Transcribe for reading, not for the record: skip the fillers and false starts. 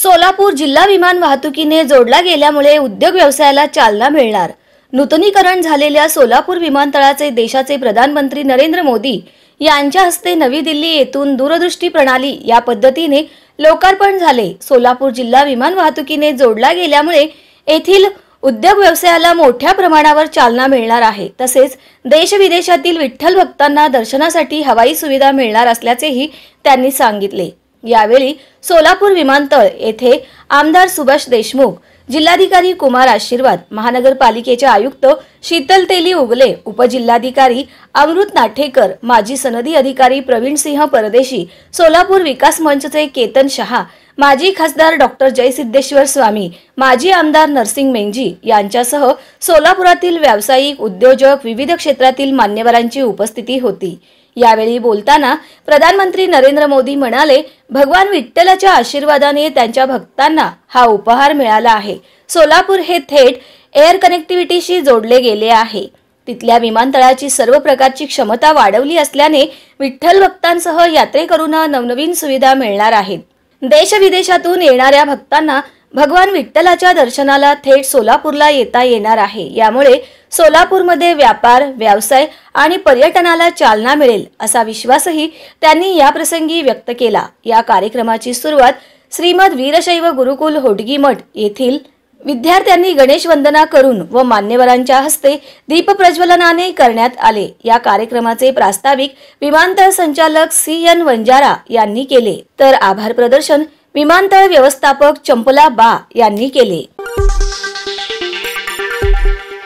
सोलापूर जिल्हा विमान वाहतुकीने जोडला गेल्यामुळे उद्योग व्यवसायाला चालना मिळणार। नूतनीकरण झालेल्या सोलापूर विमानतळाचे देशाचे प्रधानमंत्री नरेंद्र मोदी यांच्या हस्ते नवी दिल्ली येथून दूरदृष्टी प्रणाली या पद्धतीने लोकार्पण झाले। सोलापूर जिल्हा विमान वाहतुकीने जोडला गेल्यामुळे येथील उद्योग व्यवसायाला मोठ्या प्रमाणावर चालना मिळणार आहे। तसेच देश विदेशातील विठ्ठल भक्तांना दर्शनासाठी हवाई सुविधा मिळणार असल्याचेही त्यांनी सांगितले। यावेळी सोलापूर विमानतळ येथे आमदार सुभाष देशमुख, जिल्हाधिकारी कुमार आशीर्वाद, महानगरपालिकेचे आयुक्त शीतल तेली उगले, उपजिल्हाधिकारी अमृत नाठेकर, माजी सनदी अधिकारी प्रवीण सिंह परदेशी, सोलापूर विकास मंचचे केतन शहा, माजी खासदार डॉक्टर जयसिद्धेश्वर स्वामी, माजी आमदार नरसिंग मेंजी यांच्यासह सोलापुरातील व्यावसायिक, उद्योजक, विविध क्षेत्रातील मान्यवरांची उपस्थिती होती। यावेळी बोलताना प्रधानमंत्री नरेंद्र मोदी म्हणाले, भगवान विठ्ठलाच्या आशीर्वादाने त्यांच्या भक्तांना हा उपहार मिळाला आहे। सोलापूर हे थेट एअर कनेक्टिव्हिटीशी जोडले गेले आहे। तिथल्या विमानतळाची सर्व प्रकारची क्षमता वाढवली असल्याने विठ्ठल भक्तांसह यात्रेकरूंना नवनवीन सुविधा मिळणार आहेत। देश विदेशातून येणाऱ्या भक्तांना भगवान विठ्ठलाच्या दर्शनाला थेट सोलापूरला येता येणार आहे। यामुळे सोलापूरमध्ये व्यापार, व्यवसाय आणि पर्यटनाला चालना मिळेल असा विश्वासही त्यांनी या प्रसंगी व्यक्त केला। या कार्यक्रमाची सुरुवात श्रीमद वीरशैव गुरुकुल होडगी मठ येथील विद्यार्थ्यांनी गणेश वंदना करून व मान्यवरांच्या हस्ते दीप प्रज्वलनाने करण्यात आले। या कार्यक्रमाचे प्रास्ताविक विमानतळ संचालक CN वंजारा यांनी केले, तर आभार प्रदर्शन विमानतळ व्यवस्थापक चंपला बा यांनी केले।